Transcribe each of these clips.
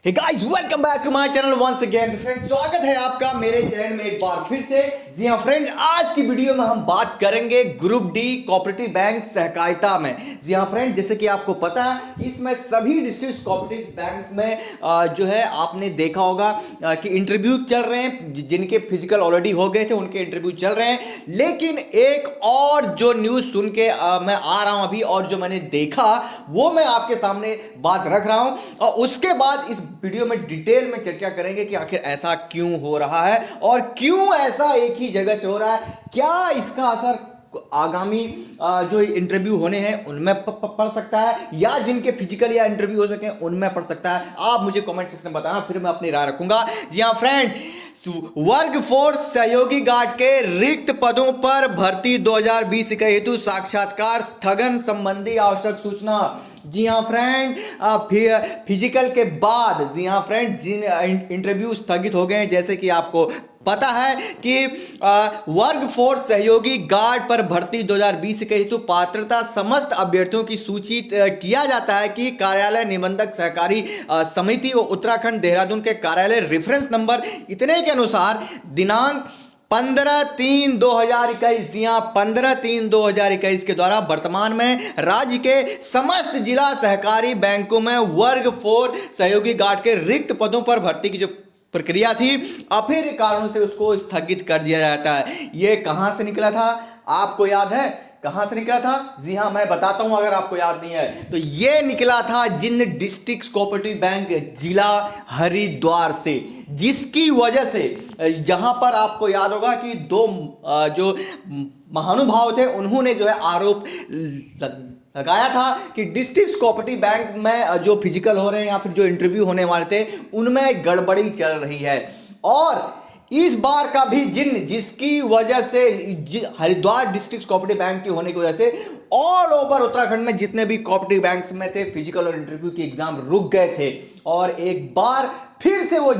Hey guys, welcome back to my channel once again. Friends, स्वागत है आपका मेरे चैनल में एक बार फिर से। जी हाँ फ्रेंड्स, आज की वीडियो में हम बात करेंगे ग्रुप डी कोऑपरेटिव बैंक सहकारिता में। जी हाँ फ्रेंड्स, जैसे कि आपको पता है इसमें सभी डिस्ट्रिक्ट कोऑपरेटिव बैंक्स में जो है आपने देखा होगा कि इंटरव्यू चल रहे हैं। जिनके फिजिकल ऑलरेडी हो गए थे उनके इंटरव्यू चल रहे हैं। लेकिन एक और जो न्यूज़ सुन के मैं आ रहा हूं अभी, और जो मैंने देखा वो मैं आपके सामने बात रख रहा हूं, और उसके बाद इस वीडियो में डिटेल में चर्चा करेंगे कि आखिर ऐसा क्यों हो रहा है और क्यों ऐसा एक ही जगह से हो रहा है। क्या इसका असर आगामी जो इंटरव्यू होने हैं उनमें पड़ सकता है, या जिनके फिजिकल या इंटरव्यू हो सके उनमें पड़ सकता है। आप मुझे कमेंट सेक्शन में बताना, फिर मैं अपनी राय रखूंगा। जी हाँ फ्रेंड, वर्ग फोर्स सहयोगी गार्ड के रिक्त पदों पर भर्ती 2020 के हेतु साक्षात्कार स्थगन संबंधी आवश्यक सूचना। जी हाँ फ्रेंड, फिजिकल के बाद जी हाँ फ्रेंड जिन इंटरव्यू स्थगित हो गए हैं, जैसे कि आपको पता है कि वर्ग फोर्स सहयोगी गार्ड पर भर्ती 2020 के हेतु पात्रता समस्त अभ्यर्थियों की सूची किया जाता है कि कार्यालय निबंधक सहकारी समिति और उत्तराखंड देहरादून के कार्यालय रेफरेंस नंबर इतने के अनुसार दिनांक 15/3/2021 या 15/3/2021 के द्वारा वर्तमान में राज्य के समस्त जिला सहकारी बैंकों में वर्ग 4 सहयोगी गार्ड के रिक्त पदों पर भर्ती की जो प्रक्रिया थी, अभी कारणों से उसको स्थगित कर दिया जाता है। ये कहां से निकला था, आपको याद है कहां से निकला था? जी हां, मैं बताता हूं अगर आपको याद नहीं है तो। ये निकला था जिन डिस्ट्रिक्ट कोऑपरेटिव बैंक जिला हरिद्वार से, जिसकी वजह से जहां पर आपको याद होगा कि दो जो महानुभाव थे उन्होंने जो है आरोप लगाया था कि डिस्ट्रिक्ट कोऑपरेटिव बैंक में जो फिजिकल हो रहे हैं या फिर जो इंटरव्यू होने वाले थे उनमें गड़बड़ी चल रही है। और इस बार का भी जिसकी वजह से हरिद्वार डिस्ट्रिक्ट कोऑपरेटिव बैंक के होने की वजह से ऑल ओवर उत्तराखंड में जितने भी कोऑपरेटिव बैंक्स में थे फिजिकल और इंटरव्यू के एग्जाम रुक गए थे, और एक बार फिर से वो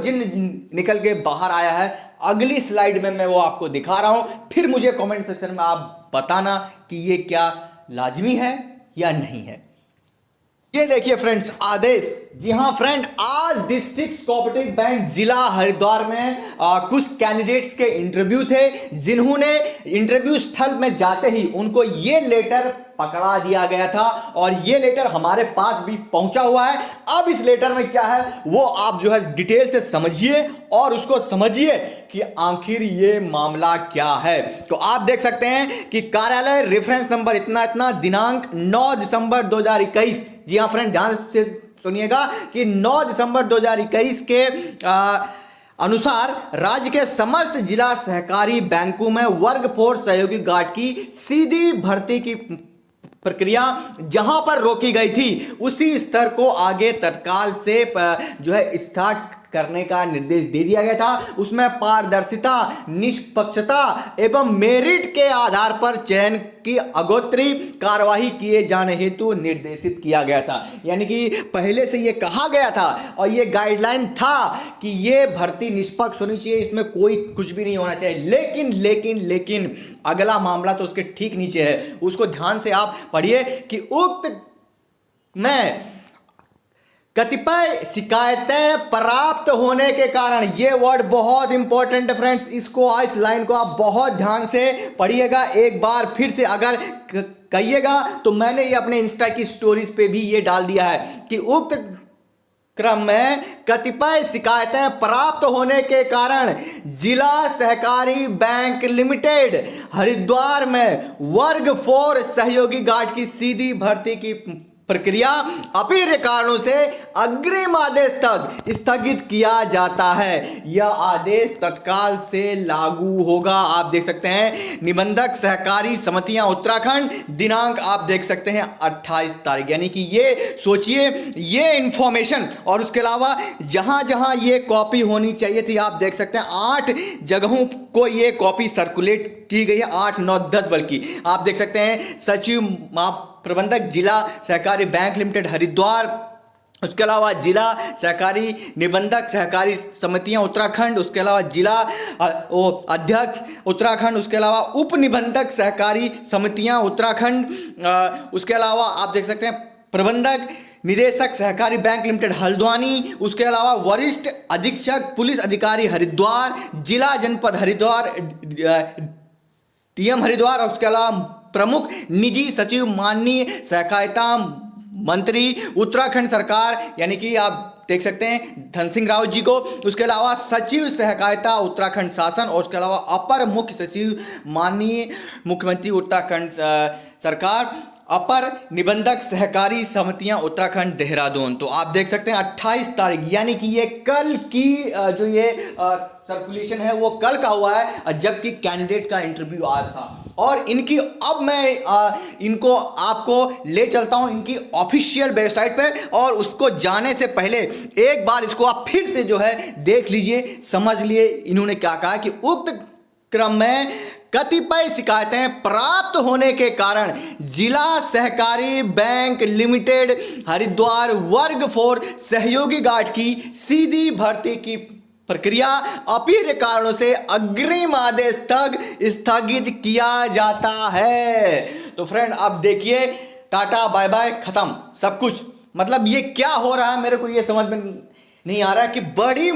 निकल के बाहर आया है। अगली स्लाइड में मैं वो आपको दिखा रहा हूं, फिर मुझे कमेंट सेक्शन में आप बताना कि ये क्या लाजमी है या नहीं है। ये देखिए फ्रेंड्स आदेश। जी हाँ फ्रेंड, आज डिस्ट्रिक्ट कोऑपरेटिव बैंक जिला हरिद्वार में कुछ कैंडिडेट्स के इंटरव्यू थे, जिन्होंने इंटरव्यू स्थल में जाते ही उनको ये लेटर पकड़ा दिया गया था, और ये लेटर हमारे पास भी पहुंचा हुआ है। अब इस लेटर में क्या है वो आप जो है डिटेल से समझिए और उसको समझिए कि आखिर ये मामला क्या है। तो आप देख सकते हैं कि कार्यालय रेफरेंस नंबर इतना इतना दिनांक 9 दिसंबर 2021। जी हाँ फ्रेंड, ध्यान से सुनिएगा कि 9 दिसंबर 2021 के अनुसार राज्य के समस्त जिला सहकारी बैंकों में वर्ग 4 सहयोगी गार्ड की सीधी भर्ती की प्रक्रिया जहां पर रोकी गई थी उसी स्तर को आगे तत्काल से जो है स्टार्ट करने का निर्देश दे दिया गया था। उसमें पारदर्शिता, निष्पक्षता एवं मेरिट के आधार पर चयन की अगोत्री कार्यवाही किए जाने हेतु निर्देशित किया गया था। यानी कि पहले से ये कहा गया था और ये गाइडलाइन था कि ये भर्ती निष्पक्ष होनी चाहिए, इसमें कोई कुछ भी नहीं होना चाहिए। लेकिन लेकिन लेकिन अगला मामला तो उसके ठीक नीचे है, उसको ध्यान से आप पढ़िए कि उक्त में कतिपय शिकायतें प्राप्त होने के कारण, ये वर्ड बहुत इंपॉर्टेंट है फ्रेंड्स, इसको इस लाइन को आप बहुत ध्यान से पढ़िएगा। एक बार फिर से अगर कहिएगा तो मैंने ये अपने इंस्टा की स्टोरीज पे भी ये डाल दिया है कि उक्त क्रम में कतिपय शिकायतें प्राप्त होने के कारण जिला सहकारी बैंक लिमिटेड हरिद्वार में वर्ग 4 सहयोगी गार्ड की सीधी भर्ती की प्रक्रिया अपील कारणों से अग्रिम आदेश तक स्थगित किया जाता है। यह आदेश तत्काल से लागू होगा। आप देख सकते हैं निबंधक सहकारी समितियां उत्तराखंड, दिनांक आप देख सकते हैं 28 तारीख। यानी कि ये सोचिए ये इंफॉर्मेशन, और उसके अलावा जहां जहां ये कॉपी होनी चाहिए थी आप देख सकते हैं 8 जगहों को ये कॉपी सर्कुलेट की गई है, 8 9 10 बल्कि। आप देख सकते हैं सचिव प्रबंधक जिला सहकारी बैंक लिमिटेड हरिद्वार, उसके अलावा जिला सहकारी निबंधक सहकारी समितियां उत्तराखंड, उसके अलावा जिला अध्यक्ष उत्तराखंड, उसके अलावा उप निबंधक सहकारी समितियां उत्तराखंड, उसके अलावा आप देख सकते हैं प्रबंधक निदेशक सहकारी बैंक लिमिटेड हल्द्वानी, उसके अलावा वरिष्ठ अधीक्षक पुलिस अधिकारी हरिद्वार, जिला जनपद हरिद्वार डीएम हरिद्वार, और उसके अलावा प्रमुख निजी सचिव माननीय सहकारिता मंत्री उत्तराखंड सरकार, यानी कि आप देख सकते हैं धन सिंह रावत जी को, उसके अलावा सचिव सहकारिता उत्तराखंड शासन, और उसके अलावा अपर मुख्य सचिव माननीय मुख्यमंत्री उत्तराखंड सरकार, अपर निबंधक सहकारी समितियां उत्तराखंड देहरादून। तो आप देख सकते हैं 28 तारीख, यानी कि ये कल की जो ये सर्कुलेशन है वो कल का हुआ है, जबकि कैंडिडेट का इंटरव्यू आज था। और इनकी अब मैं इनको आपको ले चलता हूं इनकी ऑफिशियल वेबसाइट पे, और उसको जाने से पहले एक बार इसको आप फिर से जो है देख लीजिए, समझ लिए इन्होंने क्या कहा कि उक्त क्रम में कतिपय शिकायतें प्राप्त होने के कारण जिला सहकारी बैंक लिमिटेड हरिद्वार वर्ग 4 सहयोगी गार्ड की सीधी भर्ती की प्रक्रिया अपील कारणों से अग्रिम आदेश तक स्थगित किया जाता है। तो फ्रेंड आप देखिए, टाटा बाय बाय, खत्म सब कुछ। मतलब ये क्या हो रहा है मेरे को ये समझ में नहीं आ रहा है कि बड़ी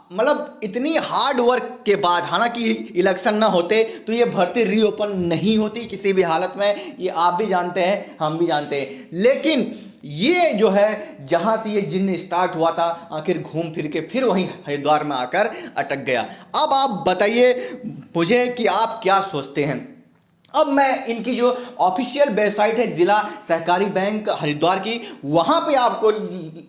मतलब इतनी हार्ड वर्क के बाद, हालांकि इलेक्शन ना होते तो ये भर्ती रीओपन नहीं होती किसी भी हालत में, ये आप भी जानते हैं हम भी जानते हैं। लेकिन ये जो है जहां से ये जिन्न स्टार्ट हुआ था, आखिर घूम फिर के फिर वहीं हरिद्वार में आकर अटक गया। अब आप बताइए मुझे कि आप क्या सोचते हैं। अब मैं इनकी जो ऑफिशियल वेबसाइट है जिला सहकारी बैंक हरिद्वार की, वहां पे आपको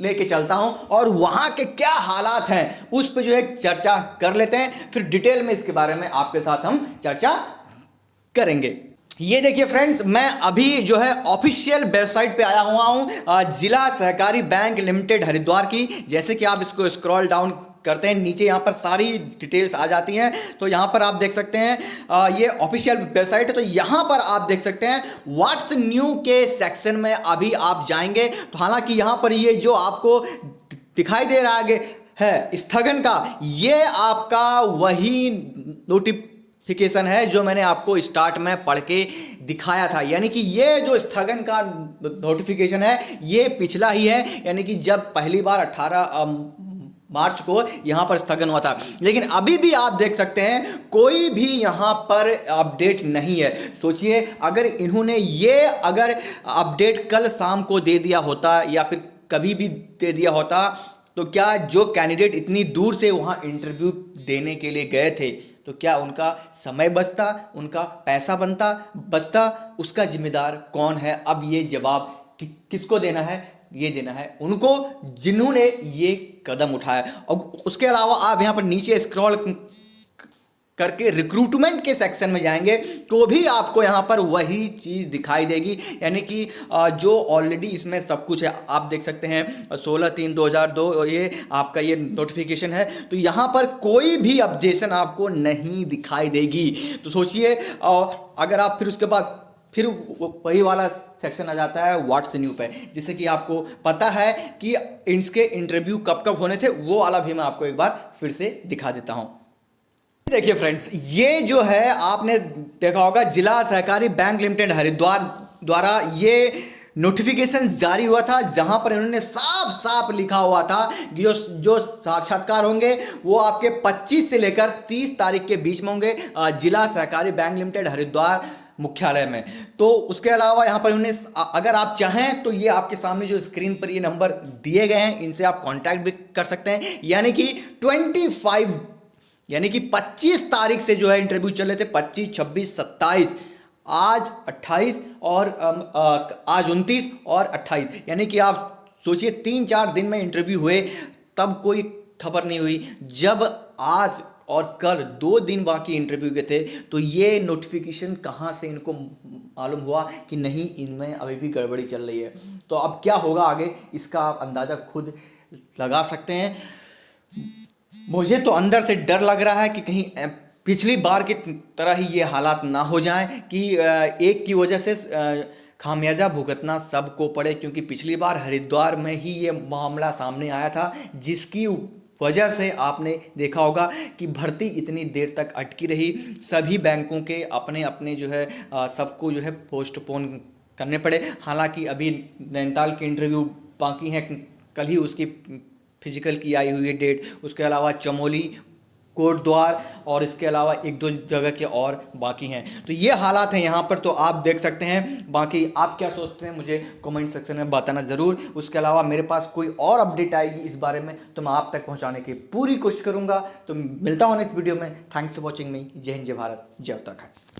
लेके चलता हूं, और वहां के क्या हालात हैं उस पे जो है चर्चा कर लेते हैं, फिर डिटेल में इसके बारे में आपके साथ हम चर्चा करेंगे। ये देखिए फ्रेंड्स, मैं अभी जो है ऑफिशियल वेबसाइट पे आया हुआ हूँ जिला सहकारी बैंक लिमिटेड हरिद्वार की। जैसे कि आप इसको स्क्रॉल डाउन करते हैं नीचे, यहाँ पर सारी डिटेल्स आ जाती हैं। तो यहाँ पर आप देख सकते हैं ये ऑफिशियल वेबसाइट है। तो यहाँ पर आप देख सकते हैं व्हाट्स न्यू के सेक्शन में अभी आप जाएंगे। तो हालांकि यहाँ पर ये जो आपको दिखाई दे रहा है स्थगन का, ये आपका वही नोटिफिकेशन है जो मैंने आपको स्टार्ट में पढ़ के दिखाया था। यानी कि ये जो स्थगन का नोटिफिकेशन है ये पिछला ही है, यानी कि जब पहली बार 18 मार्च को यहां पर स्थगन हुआ था। लेकिन अभी भी आप देख सकते हैं कोई भी यहां पर अपडेट नहीं है। सोचिए अगर इन्होंने ये अगर अपडेट कल शाम को दे दिया होता या फिर कभी भी दे दिया होता, तो क्या जो कैंडिडेट इतनी दूर से वहां इंटरव्यू देने के लिए गए थे, तो क्या उनका समय बचता, उनका पैसा बचता, उसका जिम्मेदार कौन है? अब ये जवाब किसको देना है? ये देना है उनको जिन्होंने ये कदम उठाया। और उसके अलावा आप यहाँ पर नीचे स्क्रॉल करके रिक्रूटमेंट के सेक्शन में जाएंगे तो भी आपको यहाँ पर वही चीज़ दिखाई देगी। यानी कि जो ऑलरेडी इसमें सब कुछ है, आप देख सकते हैं 16/3/2002 ये आपका ये नोटिफिकेशन है। तो यहाँ पर कोई भी अपडेशन आपको नहीं दिखाई देगी। तो सोचिए, और अगर आप फिर उसके बाद फिर वही वाला सेक्शन आ जाता है व्हाट्स न्यू पे, जिससे कि आपको पता है कि इसके इंटरव्यू कब कब होने थे, वो वाला भी मैं आपको एक बार फिर से दिखा देता हूं। देखिए फ्रेंड्स, ये जो है आपने देखा होगा जिला सहकारी बैंक लिमिटेड हरिद्वार द्वारा ये नोटिफिकेशन जारी हुआ था, जहां पर इन्होंने साफ साफ लिखा हुआ था कि जो साक्षात्कार होंगे वो आपके 25 से लेकर 30 तारीख के बीच में होंगे जिला सहकारी बैंक लिमिटेड हरिद्वार मुख्यालय में। तो उसके अलावा यहाँ पर उन्हें अगर आप चाहें तो ये आपके सामने जो स्क्रीन पर ये नंबर दिए गए हैं, इनसे आप कांटेक्ट भी कर सकते हैं। यानी कि 25 यानी कि 25 तारीख से जो है इंटरव्यू चल रहे थे, 25, 26, 27, आज 28 और आज 29 और 28, यानी कि आप सोचिए 3-4 दिन में इंटरव्यू हुए, तब कोई खबर नहीं हुई। जब आज और कल 2 दिन बाकी इंटरव्यू के थे, तो ये नोटिफिकेशन कहाँ से इनको मालूम हुआ कि नहीं, इनमें अभी भी गड़बड़ी चल रही है। तो अब क्या होगा आगे, इसका आप अंदाज़ा खुद लगा सकते हैं। मुझे तो अंदर से डर लग रहा है कि कहीं पिछली बार की तरह ही ये हालात ना हो जाएं कि एक की वजह से खामियाजा भुगतना सबको पड़े, क्योंकि पिछली बार हरिद्वार में ही ये मामला सामने आया था, जिसकी वजह से आपने देखा होगा कि भर्ती इतनी देर तक अटकी रही। सभी बैंकों के अपने अपने जो है सबको जो है पोस्टपोन करने पड़े। हालांकि अभी नैनीताल के इंटरव्यू बाकी हैं, कल ही उसकी फिजिकल की आई हुई है डेट। उसके अलावा चमोली, कोटद्वार और इसके अलावा एक दो जगह के और बाकी हैं। तो ये हालात हैं यहाँ पर, तो आप देख सकते हैं। बाकी आप क्या सोचते हैं मुझे कमेंट सेक्शन में बताना ज़रूर। उसके अलावा मेरे पास कोई और अपडेट आएगी इस बारे में तो मैं आप तक पहुँचाने की पूरी कोशिश करूँगा। तो मिलता हूँ नेक्स्ट वीडियो में। थैंक्स फॉर वॉचिंग मी। जय हिंद, जय भारत, जय उत्तराखंड।